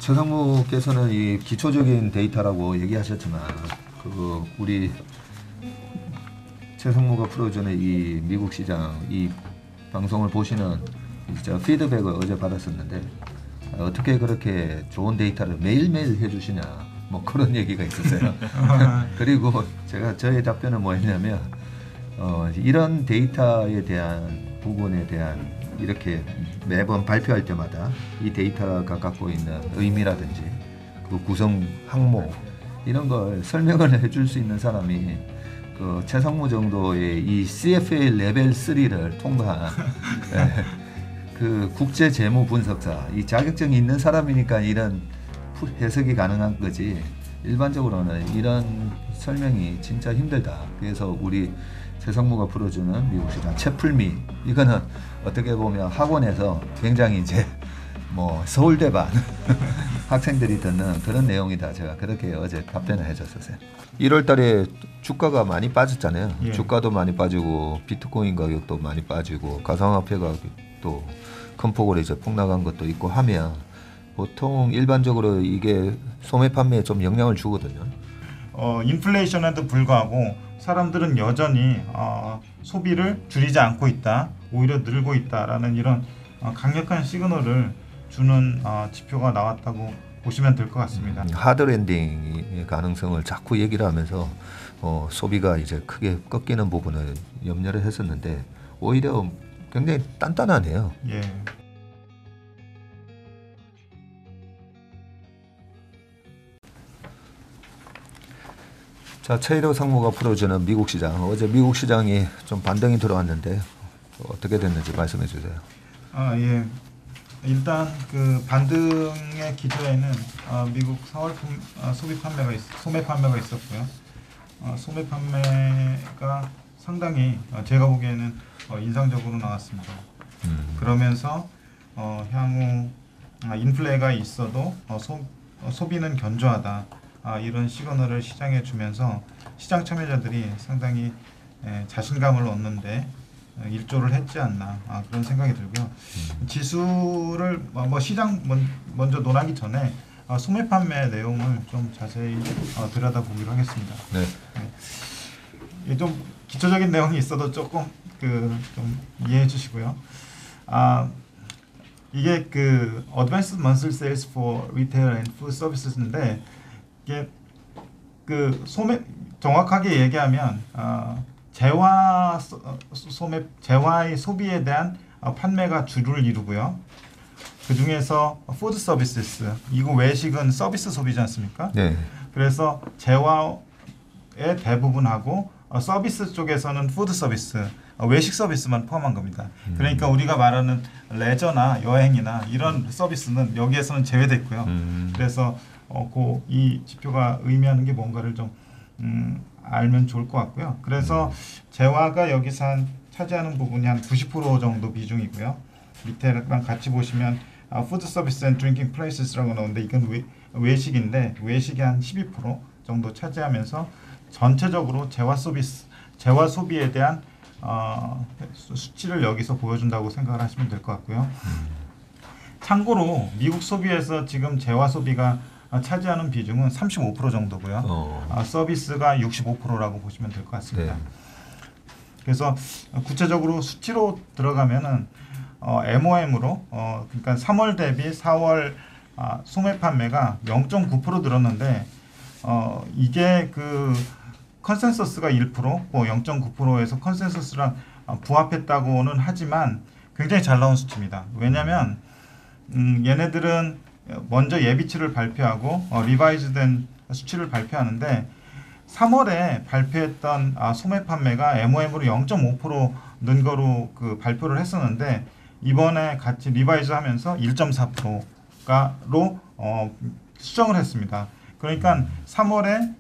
최상무께서는 이 기초적인 데이터라고 얘기하셨지만 우리 최상무가 풀어주는 이 미국 시장 이 방송을 보시는 피드백을 어제 받았었는데 어떻게 그렇게 좋은 데이터를 매일매일 해주시냐 뭐 그런 얘기가 있었어요. 그리고 저의 답변은 뭐였냐면 이런 데이터에 대한 부분에 대한 이렇게 매번 발표할 때마다 이 데이터가 갖고 있는 의미라든지 그 구성 항목 이런 걸 설명을 해줄 수 있는 사람이 그 최상무 정도의 이 CFA 레벨 3를 통과한 그 국제 재무 분석사 이 자격증이 있는 사람이니까 이런 해석이 가능한 거지 일반적으로는 이런 설명이 진짜 힘들다. 그래서 우리 최상무가 풀어주는 미국 시장 채플미 이거는 어떻게 보면 학원에서 굉장히 이제 뭐 서울대반 학생들이 듣는 그런 내용이다. 제가 그렇게 어제 답변을 해줬었어요. 1월달에 주가가 많이 빠졌잖아요. 예. 주가도 많이 빠지고 비트코인 가격도 많이 빠지고 가상화폐 가격도 큰 폭으로 이제 폭락한 것도 있고 하면 보통 일반적으로 이게 소매 판매에 좀 영향을 주거든요. 인플레이션에도 불구하고 사람들은 여전히 소비를 줄이지 않고 있다, 오히려 늘고 있다라는 이런 강력한 시그널을 주는 지표가 나왔다고 보시면 될 것 같습니다. 하드랜딩의 가능성을 자꾸 얘기를 하면서 소비가 이제 크게 꺾이는 부분을 염려를 했었는데 오히려 굉장히 단단하네요. 예. 자, 최일호 상무가 풀어주는 미국 시장. 어제 미국 시장이 좀 반등이 들어왔는데 어떻게 됐는지 말씀해 주세요. 예. 일단 그 반등의 기조에는 미국 4월 소매 판매가 있었고요. 소매 판매가 상당히 제가 보기에는 인상적으로 나왔습니다. 그러면서 향후 인플레가 있어도 소비는 견조하다. 이런 시그널을 시장에 주면서 시장 참여자들이 상당히 자신감을 얻는데 일조를 했지 않나 그런 생각이 들고요. 지수를 시장 먼저 논하기 전에 소매 판매 내용을 좀 자세히 들여다보기로 하겠습니다. 네. 네. 좀 기초적인 내용이 있어도 조금 좀 이해해 주시고요. 이게 그 Advanced Monthly Sales for Retail and Food Services인데 이게 그 소매 정확하게 얘기하면 재화의 소비에 대한 판매가 주를 이루고요. 그 중에서 푸드 서비스 이거 외식은 서비스 소비지 않습니까? 네. 그래서 재화의 대부분하고 서비스 쪽에서는 푸드 서비스 외식 서비스만 포함한 겁니다. 그러니까 우리가 말하는 레저나 여행이나 이런 서비스는 여기에서는 제외됐고요. 그래서 이 지표가 의미하는 게 뭔가를 좀 알면 좋을 것 같고요. 그래서 재화가 여기서 차지하는 부분이 한 90% 정도 비중이고요. 밑에랑 같이 보시면 Food Service and Drinking Places라고 나오는데 이건 외식인데 외식이 한 12% 정도 차지하면서 전체적으로 재화 소비에 대한 수치를 여기서 보여준다고 생각을 하시면 될 것 같고요. 참고로 미국 소비에서 지금 재화 소비가 차지하는 비중은 35% 정도고요. 서비스가 65%라고 보시면 될 것 같습니다. 네. 그래서 구체적으로 수치로 들어가면은 MOM으로 그러니까 3월 대비 4월 소매 판매가 0.9% 늘었는데 이게 그 컨센서스가 1%, 0.9%에서 컨센서스랑 부합했다고는 하지만 굉장히 잘 나온 수치입니다. 왜냐하면 얘네들은 먼저 예비치를 발표하고 리바이즈된 수치를 발표하는데 3월에 발표했던 소매 판매가 MOM으로 0.5% 는 거로 그 발표를 했었는데 이번에 같이 리바이즈하면서 1.4%로 수정을 했습니다. 그러니까 3월에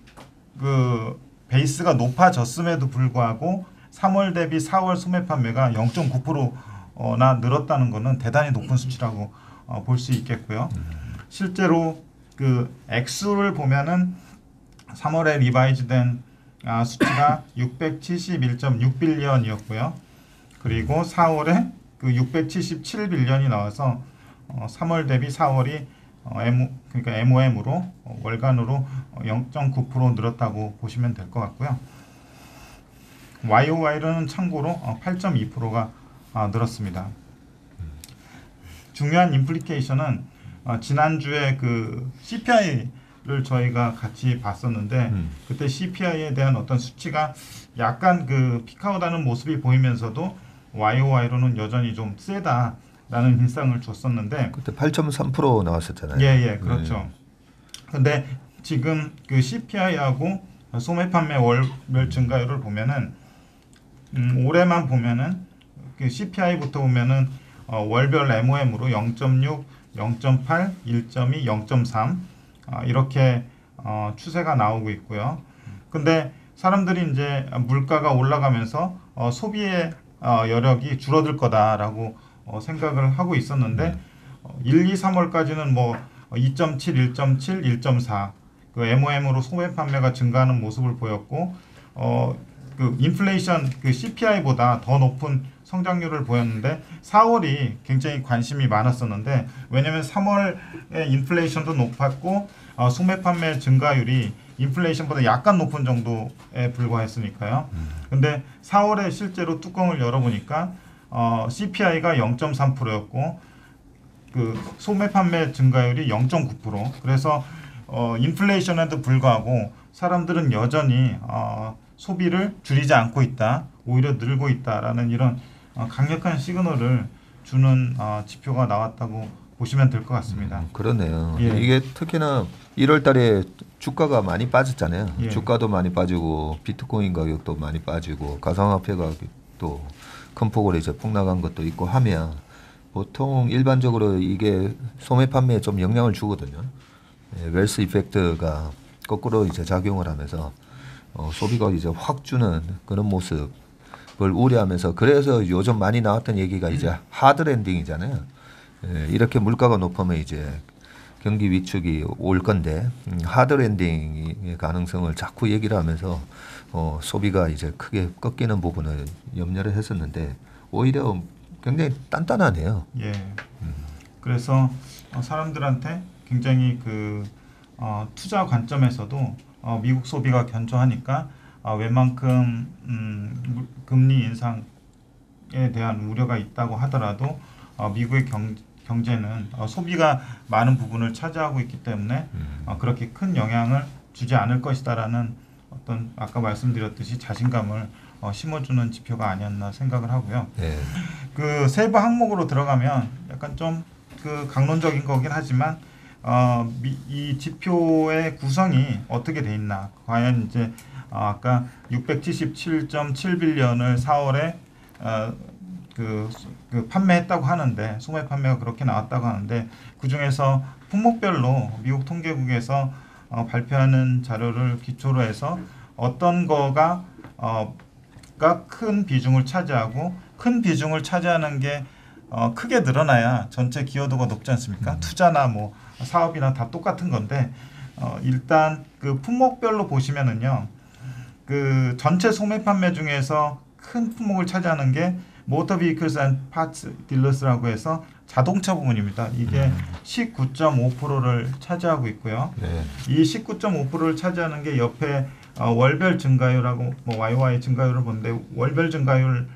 그 베이스가 높아졌음에도 불구하고 3월 대비 4월 소매 판매가 0.9%나 늘었다는 것은 대단히 높은 수치라고 볼 수 있겠고요. 실제로 그 액수를 보면은 3월에 리바이즈된 수치가 671.6빌리언이었고요. 그리고 4월에 그 677빌리언이 나와서 3월 대비 4월이 그러니까 MOM으로 월간으로 0.9% 늘었다고 보시면 될 것 같고요. YOY로는 참고로 8.2%가 늘었습니다. 중요한 임플리케이션은 지난주에 그 CPI를 저희가 같이 봤었는데 그때 CPI에 대한 어떤 수치가 약간 그 피크아웃하는 모습이 보이면서도 YOY로는 여전히 좀 세다라는 인상을 줬었는데 그때 8.3% 나왔었잖아요. 예, 그렇죠. 근데 지금 그 CPI하고 소매 판매 월별 증가율을 보면은 올해만 보면은 그 CPI부터 보면은 월별 MOM으로 0.6, 0.8, 1.2, 0.3 이렇게 추세가 나오고 있고요. 근데 사람들이 이제 물가가 올라가면서 소비의 여력이 줄어들 거다라고 생각을 하고 있었는데 1, 2, 3월까지는 뭐 2.7, 1.7, 1.4 그 MOM으로 소매 판매가 증가하는 모습을 보였고 그 인플레이션 그 CPI보다 더 높은 성장률을 보였는데 4월이 굉장히 관심이 많았었는데 왜냐하면 3월에 인플레이션도 높았고 소매 판매 증가율이 인플레이션보다 약간 높은 정도에 불과했으니까요. 근데 4월에 실제로 뚜껑을 열어보니까 CPI가 0.3%였고 그 소매 판매 증가율이 0.9%. 그래서 인플레이션에도 불구하고 사람들은 여전히 소비를 줄이지 않고 있다, 오히려 늘고 있다라는 이런 강력한 시그널을 주는 지표가 나왔다고 보시면 될 것 같습니다. 그러네요. 예. 이게 특히나 1월달에 주가가 많이 빠졌잖아요. 예. 주가도 많이 빠지고 비트코인 가격도 많이 빠지고 가상화폐 가격도 큰 폭으로 이제 폭락한 것도 있고 하면 보통 일반적으로 이게 소매 판매에 좀 영향을 주거든요. 웰스 이펙트가 거꾸로 이제 작용을 하면서 소비가 이제 확 주는 그런 모습을 우려하면서 그래서 요즘 많이 나왔던 얘기가 이제 하드 랜딩이잖아요. 이렇게 물가가 높으면 이제 경기 위축이 올 건데 하드 랜딩의 가능성을 자꾸 얘기를 하면서 소비가 이제 크게 꺾이는 부분을 염려를 했었는데 오히려 굉장히 단단하네요. 예. 그래서 사람들한테 굉장히 그 투자 관점에서도 미국 소비가 견조하니까 웬만큼 금리 인상에 대한 우려가 있다고 하더라도 미국의 경제는 소비가 많은 부분을 차지하고 있기 때문에 그렇게 큰 영향을 주지 않을 것이다라는 어떤 아까 말씀드렸듯이 자신감을 심어주는 지표가 아니었나 생각을 하고요. 네. 그 세부 항목으로 들어가면 약간 좀 그 강론적인 거긴 하지만 이 지표의 구성이 어떻게 돼 있나 과연 이제 아까 677.7빌리언을 4월에 그 판매했다고 하는데 소매 판매가 그렇게 나왔다고 하는데 그 중에서 품목별로 미국 통계국에서 발표하는 자료를 기초로 해서 어떤 거가 큰 비중을 차지하고 큰 비중을 차지하는 게 크게 늘어나야 전체 기여도가 높지 않습니까? 투자나 뭐 사업이나 다 똑같은 건데 일단 그 품목별로 보시면은요 그 전체 소매 판매 중에서 큰 품목을 차지하는 게 모터 비클스 앤 파츠 딜러스라고 해서 자동차 부문입니다. 이게 19.5%를 차지하고 있고요. 네. 이 19.5%를 차지하는 게 옆에 월별 증가율하고 뭐 YY 증가율을 보는데 월별 증가율을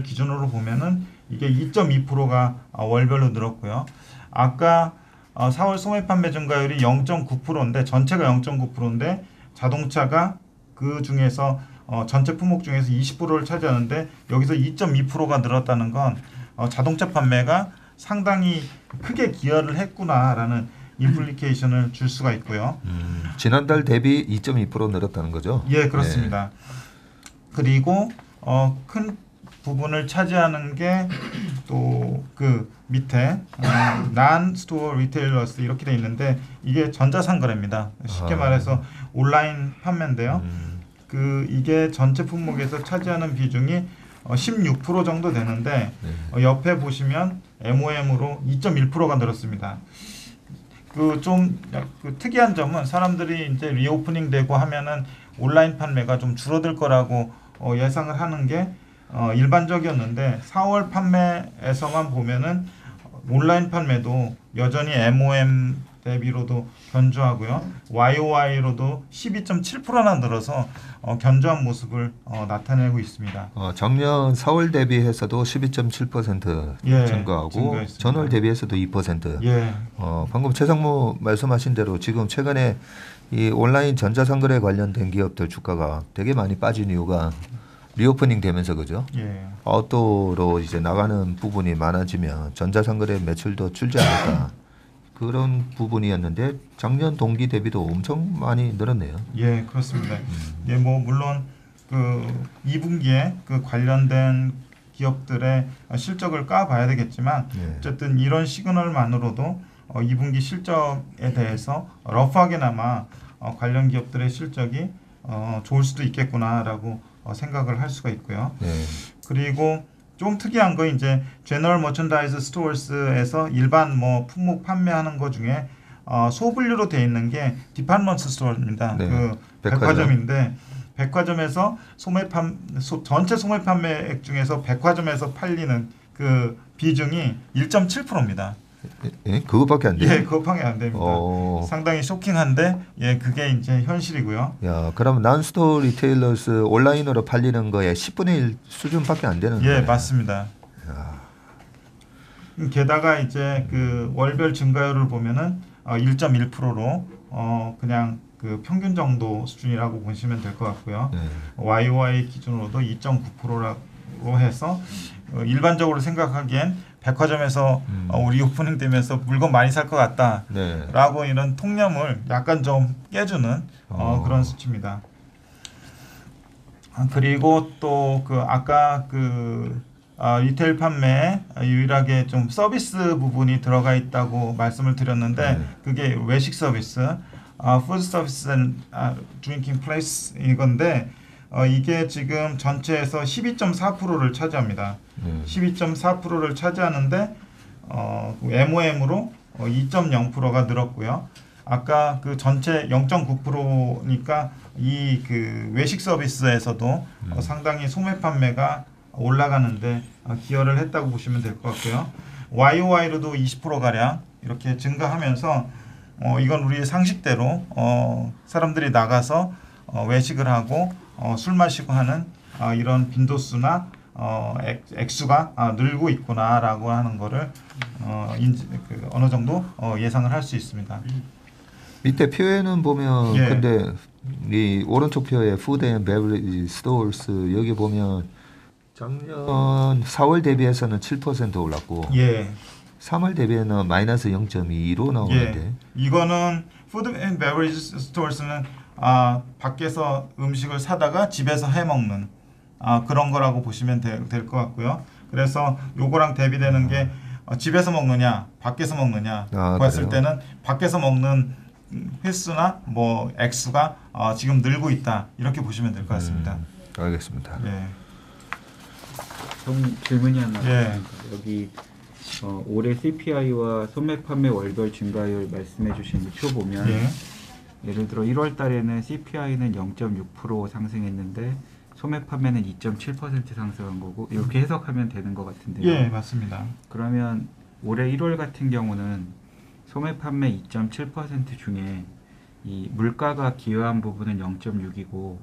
기준으로 보면은 이게 2.2%가 월별로 늘었고요. 아까 4월 소매 판매 증가율이 0.9%인데 전체가 0.9%인데 자동차가 그 중에서 전체 품목 중에서 20%를 차지하는데 여기서 2.2%가 늘었다는 건 자동차 판매가 상당히 크게 기여를 했구나라는 인플리케이션을 줄 수가 있고요. 지난달 대비 2.2% 늘었다는 거죠? 예, 그렇습니다. 그리고 큰 부분을 차지하는 게 또 그 밑에 non store retailers 이렇게 돼 있는데 이게 전자상거래입니다. 쉽게 말해서 온라인 판매인데요. 그 이게 전체 품목에서 차지하는 비중이 16% 정도 되는데 옆에 보시면 MOM으로 2.1%가 늘었습니다. 그 좀 특이한 점은 사람들이 이제 리오프닝 되고 하면은 온라인 판매가 좀 줄어들 거라고 예상을 하는 게 일반적이었는데 4월 판매에서만 보면은 온라인 판매도 여전히 MOM 대비로도 견조하고요. YOY로도 12.7%나 늘어서 견조한 모습을 나타내고 있습니다. 작년 4월 대비해서도 12.7% 예, 증가하고 증가했습니다. 전월 대비해서도 2%. 예, 방금 최상무 말씀하신 대로 지금 최근에 이 온라인 전자상거래 관련된 기업들 주가가 되게 많이 빠진 이유가 리오프닝 되면서 그죠? 예, 아웃도어로 이제 나가는 부분이 많아지면 전자상거래 매출도 줄지 않을까 그런 부분이었는데 작년 동기 대비도 엄청 많이 늘었네요. 예, 그렇습니다. 예, 뭐 물론 그 2분기에 그 관련된 기업들의 실적을 까봐야 되겠지만 예. 어쨌든 이런 시그널만으로도 2분기 실적에 대해서 러프하게나마 관련 기업들의 실적이 좋을 수도 있겠구나라고 생각을 할 수가 있고요. 네. 그리고 좀 특이한 거 이제 제너럴 머천다이즈 스토어스에서 일반 뭐 품목 판매하는 거 중에 소분류로 돼 있는 게 디파트먼트 스토어입니다. 네, 그 백화점인데 백화점에서 전체 소매 판매액 중에서 백화점에서 팔리는 그 비중이 1.7%입니다. 예? 그것밖에 안 돼요? 예, 그것밖에 안 됩니다. 상당히 쇼킹한데 예, 그게 이제 현실이고요. 야, 그러면 난스토어 리테일러스 온라인으로 팔리는 거에 10분의 1 수준밖에 안 되는 거예요. 예, 맞습니다. 게다가 이제 그 월별 증가율을 보면은 1.1%로 그냥 그 평균 정도 수준이라고 보시면 될 것 같고요. 네. YOY 기준으로도 2.9%로 해서 일반적으로 생각하기엔 백화점에서 우리 오프닝 되면서 물건 많이 살 것 같다라고 네. 이런 통념을 약간 좀 깨주는 그런 수치입니다. 그리고 또 그 아까 그 리테일 판매에 유일하게 좀 서비스 부분이 들어가 있다고 말씀을 드렸는데 그게 외식 서비스, 푸드 서비스 앤 드링킹 플레이스 이건데 이게 지금 전체에서 12.4%를 차지합니다. 12.4%를 차지하는데 MOM으로 2.0%가 늘었고요. 아까 그 전체 0.9%니까 이 그 외식 서비스에서도 상당히 소매 판매가 올라가는데 기여를 했다고 보시면 될 것 같고요. YOY로도 20% 가량 이렇게 증가하면서 이건 우리 상식대로 사람들이 나가서 외식을 하고 술 마시고 하는 이런 빈도수나 액수가 늘고 있구나라고 하는 거를 어느 정도 예상을 할 수 있습니다. 밑에 표에는 보면 예. 근데 이 오른쪽 표에 푸드 앤 베버리지 스토어스 여기 보면 작년 4월 대비해서는 7% 올랐고 예. 3월 대비에는 마이너스 0.2로 나오는데 예. 이거는 푸드 앤 베버리지 스토어스는 밖에서 음식을 사다가 집에서 해 먹는 그런 거라고 보시면 될 것 같고요. 그래서 요거랑 대비되는 게 집에서 먹느냐, 밖에서 먹느냐 봤을 그래요? 때는 밖에서 먹는 횟수나 뭐 액수가 지금 늘고 있다 이렇게 보시면 될 것 같습니다. 알겠습니다. 예. 좀 질문이 하나 예. 있습니다. 여기 올해 CPI와 소매 판매 월별 증가율 말씀해 주신 이 표 보면 예. 예를 들어 1월 달에는 CPI는 0.6% 상승했는데 소매 판매는 2.7% 상승한 거고 이렇게 해석하면 되는 것 같은데요. 예, 맞습니다. 그러면 올해 1월 같은 경우는 소매 판매 2.7% 중에 이 물가가 기여한 부분은 0.6이고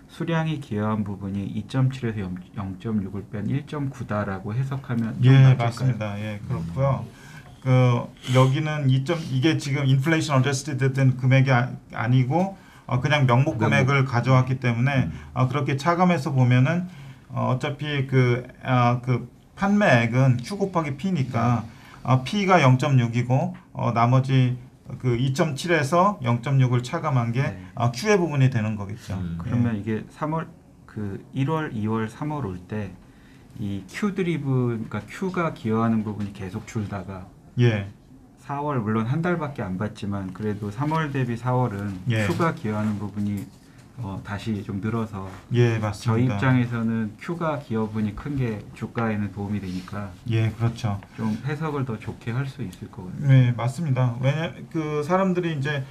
수량이 기여한 부분이 2.7에서 0.6을 뺀 1.9다라고 해석하면 좀 예, 맞을까요? 맞습니다. 예, 그렇고요. 그 여기는 이게 지금 인플레이션 어저스티드 된 금액이 아니고 그냥 명목 금액을 가져왔기 때문에 그렇게 차감해서 보면은 어차피 그 판매액은 Q 곱하기 P니까 P가 0.6이고 나머지 그 2.7에서 0.6을 차감한 게 Q의 부분이 되는 거겠죠. 그러면 이게 3월 그 1월, 2월, 3월 올 때 이 Q 드리븐 그러니까 Q가 기여하는 부분이 계속 줄다가 예. 4월 물론 한 달밖에 안 봤지만 그래도 3월 대비 4월은 예. Q가 기여하는 부분이 다시 좀 늘어서 예, 저희 맞습니다. 입장에서는 Q가 기여분이 큰 게 주가에는 도움이 되니까 예, 그렇죠. 좀 해석을 더 좋게 할 수 있을 것 같아요. 네, 맞습니다. 왜냐 그 사람들이 이제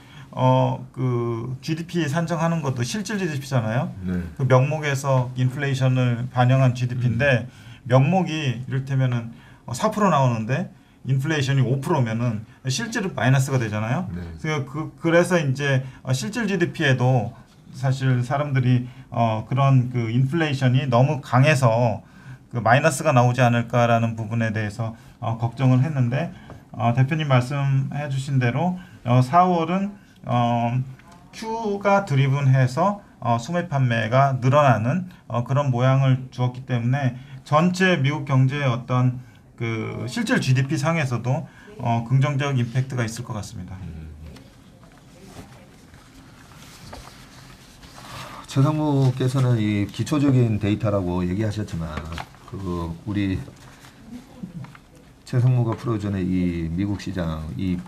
그 GDP 산정하는 것도 실질 GDP잖아요. 네. 그 명목에서 인플레이션을 반영한 GDP인데 명목이 이를테면은 4% 나오는데 인플레이션이 5%면은 실제로 마이너스가 되잖아요. 네. 그래서 이제 실질 GDP에도 사실 사람들이 그런 그 인플레이션이 너무 강해서 그 마이너스가 나오지 않을까라는 부분에 대해서 걱정을 했는데 대표님 말씀해 주신 대로 4월은 Q가 드리븐해서 소매 판매가 늘어나는 그런 모양을 주었기 때문에 전체 미국 경제의 어떤 그 실질 GDP 상에서도 긍정적 임팩트가 있을 것 같습니다. 최상무께서는 이 기초적인 데이터라고 얘기하셨지만 그 우리 최상무가 풀어주는 이 미국 시장 이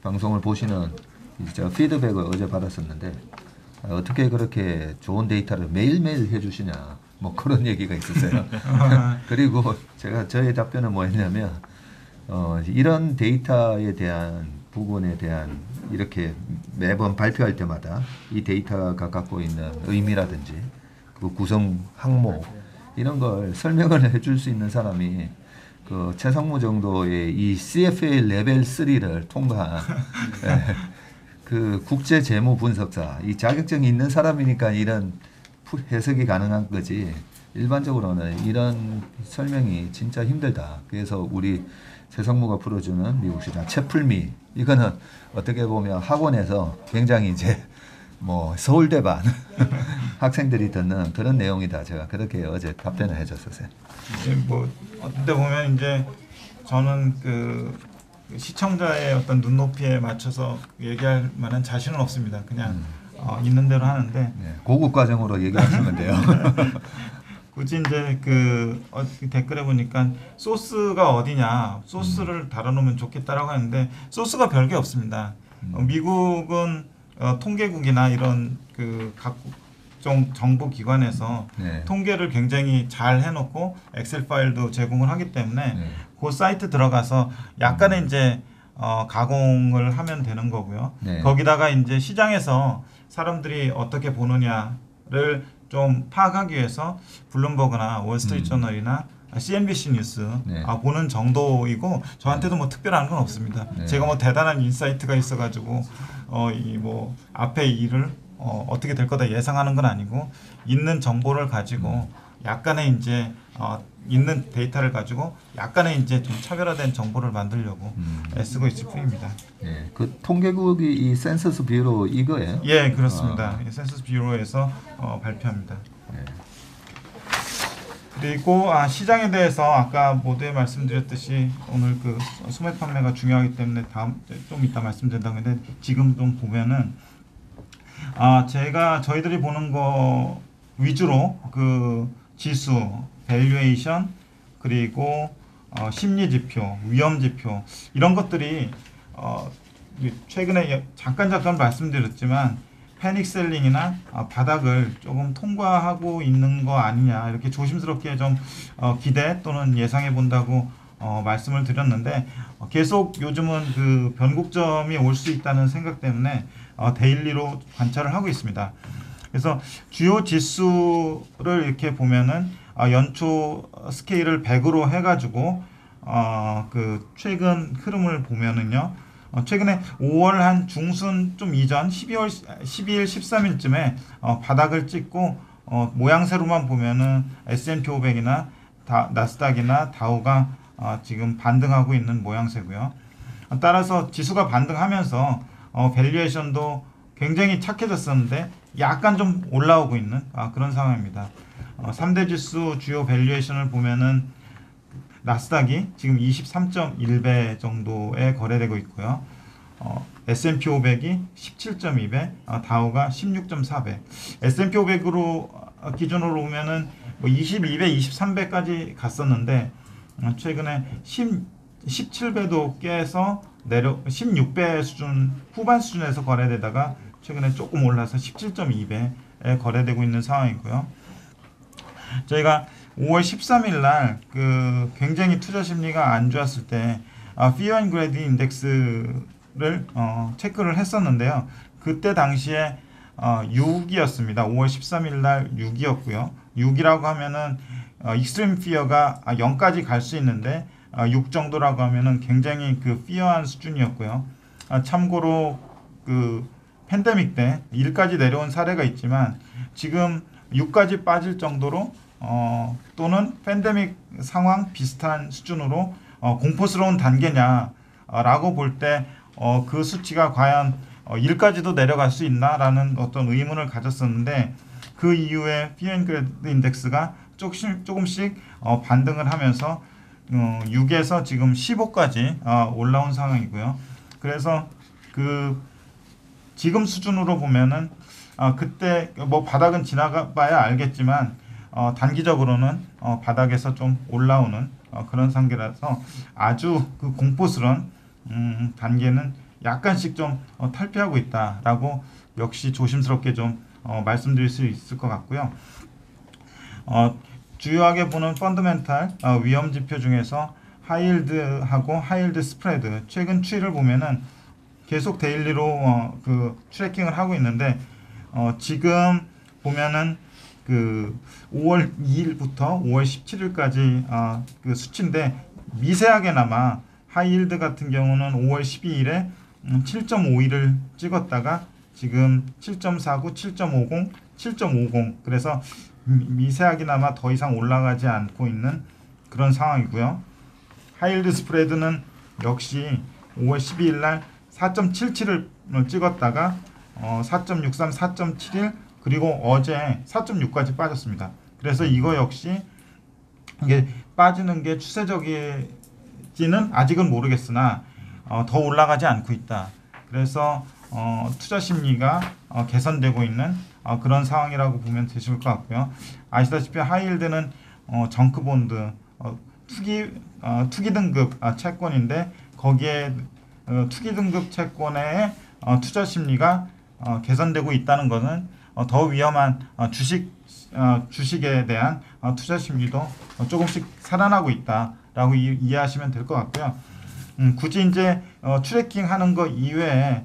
방송을 보시는 제가 피드백을 어제 받았었는데 어떻게 그렇게 좋은 데이터를 매일매일 해주시냐 뭐 그런 얘기가 있었어요. 그리고 저의 답변은 뭐였냐면 이런 데이터에 대한 부분에 대한 이렇게 매번 발표할 때마다 이 데이터가 갖고 있는 의미라든지 그 구성 항목 이런 걸 설명을 해줄 수 있는 사람이 그 최상무 정도의 이 CFA 레벨 3를 통과한 그 국제 재무 분석사 이 자격증이 있는 사람이니까 이런 해석이 가능한 거지 일반적으로는 이런 설명이 진짜 힘들다. 그래서 우리 최상무가 풀어주는 미국 시장 채플미 이거는 어떻게 보면 학원에서 굉장히 이제 뭐 서울대반 학생들이 듣는 그런 내용이다. 제가 그렇게 어제 답변을 해줬었어요. 뭐 어떻게 보면 이제 저는 그 시청자의 어떤 눈높이에 맞춰서 얘기할 만한 자신은 없습니다. 그냥 있는 대로 하는데 네, 고급 과정으로 얘기하시면 돼요. 굳이 이제 그 댓글에 보니까 소스가 어디냐 소스를 달아놓으면 좋겠다라고 하는데 소스가 별게 없습니다. 미국은 통계국이나 이런 그 각종 정부 기관에서 네. 통계를 굉장히 잘 해놓고 엑셀 파일도 제공을 하기 때문에 그 사이트 들어가서 약간의 이제 가공을 하면 되는 거고요. 네. 거기다가 이제 시장에서 사람들이 어떻게 보느냐를 좀 파악하기 위해서 블룸버그나 월스트리트저널이나 CNBC 뉴스 네. 보는 정도이고 저한테도 뭐 특별한 건 없습니다. 네. 제가 뭐 대단한 인사이트가 있어가지고 이 뭐 앞에 일을 어떻게 될 거다 예상하는 건 아니고 있는 정보를 가지고 약간의 이제 있는 데이터를 가지고 약간의 이제 좀 차별화된 정보를 만들려고 애쓰고 있을 뿐입니다. 네, 그 통계국이 이 센서스 뷰로 이거예요? 예, 그렇습니다. 센서스 뷰로에서 발표합니다. 네. 그리고 시장에 대해서 아까 모두에 말씀드렸듯이 오늘 그 소매 판매가 중요하기 때문에 다음 좀 이따 말씀드린다고 했는데 지금 좀 보면은 저희들이 보는 거 위주로 그 지수, 밸류에이션 그리고 심리 지표, 위험 지표 이런 것들이 최근에 잠깐 말씀드렸지만 패닉 셀링이나 바닥을 조금 통과하고 있는 거 아니냐 이렇게 조심스럽게 좀 기대 또는 예상해 본다고 말씀을 드렸는데 계속 요즘은 그 변곡점이 올 수 있다는 생각 때문에 데일리로 관찰을 하고 있습니다. 그래서 주요 지수를 이렇게 보면은 연초 스케일을 100으로 해가지고 그 최근 흐름을 보면은요. 최근에 5월 한 중순 좀 이전 12일, 13일쯤에 바닥을 찍고 모양새로만 보면은 S&P 500이나 나스닥이나 다우가 지금 반등하고 있는 모양새고요. 따라서 지수가 반등하면서 밸류에이션도 굉장히 착해졌었는데 약간 좀 올라오고 있는 그런 상황입니다. 3대 지수 주요 밸류에이션을 보면은 나스닥이 지금 23.1배 정도에 거래되고 있고요. S&P 500이 17.2배, 다우가 16.4배. S&P 500으로 기준으로 보면은 뭐 22배, 23배까지 갔었는데 최근에 17배도 깨서 내려 16배 수준 후반 수준에서 거래되다가 최근에 조금 올라서 17.2배에 거래되고 있는 상황이고요. 저희가 5월 13일 날 그 굉장히 투자 심리가 안 좋았을 때 Fear and Greed 인덱스를 체크를 했었는데요. 그때 당시에 6이었습니다. 5월 13일 날 6이었고요. 6이라고 하면은 익스트림 피어가 0까지 갈 수 있는데 6 정도라고 하면은 굉장히 그 피어한 수준이었고요. 참고로 그 팬데믹 때 1까지 내려온 사례가 있지만 지금 6까지 빠질 정도로 또는 팬데믹 상황 비슷한 수준으로 공포스러운 단계냐라고 볼 때 그 수치가 과연 1까지도 내려갈 수 있나라는 어떤 의문을 가졌었는데 그 이후에 피어 앤 그레이드 인덱스가 조금씩 반등을 하면서 6에서 지금 15까지 올라온 상황이고요. 그래서 그 지금 수준으로 보면은 그때 뭐 바닥은 지나가봐야 알겠지만 단기적으로는 바닥에서 좀 올라오는 그런 상태라서 아주 그 공포스러운 단계는 약간씩 좀 탈피하고 있다라고 역시 조심스럽게 좀 말씀드릴 수 있을 것 같고요. 주요하게 보는 펀더멘탈 위험 지표 중에서 하이힐드하고 하이힐드 스프레드 최근 추이를 보면은 계속 데일리로 그 트래킹을 하고 있는데 지금 보면은 그 5월 2일부터 5월 17일까지 그 수치인데 미세하게나마 하이힐드 같은 경우는 5월 12일에 7.51을 찍었다가 지금 7.49, 7.50, 7.50 그래서 미세하게나마 더 이상 올라가지 않고 있는 그런 상황이고요. 하이힐드 스프레드는 역시 5월 12일 날 4.77을 찍었다가 4.63, 4.71 그리고 어제 4.6까지 빠졌습니다. 그래서 이거 역시 이게 빠지는 게 추세적이지는 아직은 모르겠으나 더 올라가지 않고 있다. 그래서 투자 심리가 개선되고 있는 그런 상황이라고 보면 되실 것 같고요. 아시다시피 하이힐드는 정크본드 투기 등급 채권인데 거기에 투기 등급 채권의 투자 심리가 개선되고 있다는 것은 더 위험한 주식에 대한 투자 심리도 조금씩 살아나고 있다라고 이해하시면 될 것 같고요. 굳이 이제 트래킹하는 것 이외에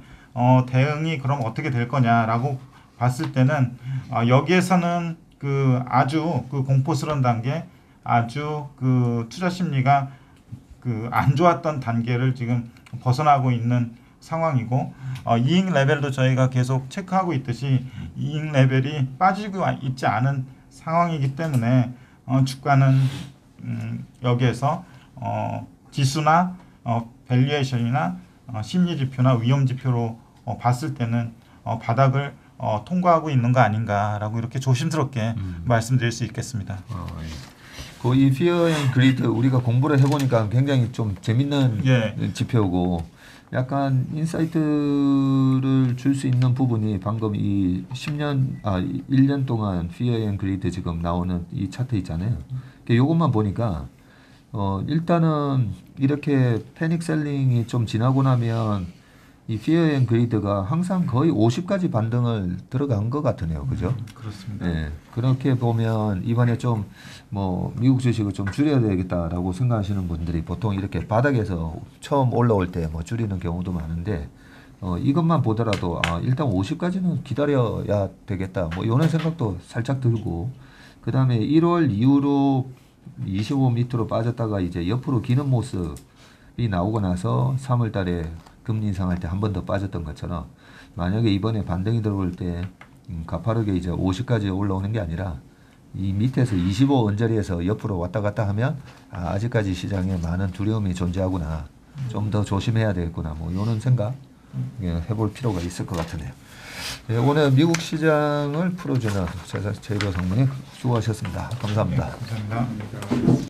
대응이 그럼 어떻게 될 거냐라고 봤을 때는 여기에서는 그 아주 그 공포스러운 단계, 아주 그 투자 심리가 그 안 좋았던 단계를 지금 벗어나고 있는 상황이고 이익 레벨도 저희가 계속 체크하고 있듯이 이익 레벨이 빠지고 있지 않은 상황이기 때문에 주가는 여기에서 지수나 밸류에이션이나 심리 지표나 위험 지표로 봤을 때는 바닥을 통과하고 있는 거 아닌가라고 이렇게 조심스럽게 말씀드릴 수 있겠습니다. 이 피어 앤 그리드 우리가 공부를 해보니까 굉장히 좀 재밌는 지표고 약간 인사이트를 줄 수 있는 부분이 방금 이 1년 동안 피어 앤 그리드 지금 나오는 이 차트 있잖아요. 이것만 보니까 일단은 이렇게 패닉 셀링이 좀 지나고 나면 이 피어 앤 그리드가 항상 거의 50까지 반등을 들어간 것 같으네요. 그죠? 그렇습니다. 네, 그렇게 보면 이번에 좀 뭐 미국 주식을 좀 줄여야 되겠다라고 생각하시는 분들이 보통 이렇게 바닥에서 처음 올라올 때 뭐 줄이는 경우도 많은데 이것만 보더라도 일단 50까지는 기다려야 되겠다 뭐 이런 생각도 살짝 들고 그 다음에 1월 이후로 25 밑으로 빠졌다가 이제 옆으로 기는 모습이 나오고 나서 3월 달에 금리 인상할 때 한 번 더 빠졌던 것처럼 만약에 이번에 반등이 들어올 때 가파르게 이제 50까지 올라오는 게 아니라 이 밑에서 25 언저리에서 옆으로 왔다 갔다 하면 아직까지 시장에 많은 두려움이 존재하구나. 좀 더 조심해야 되겠구나. 뭐 이런 생각 해볼 필요가 있을 것 같으네요. 네, 오늘 미국 시장을 풀어주는 제이로 성분이 수고하셨습니다. 감사합니다. 네, 감사합니다.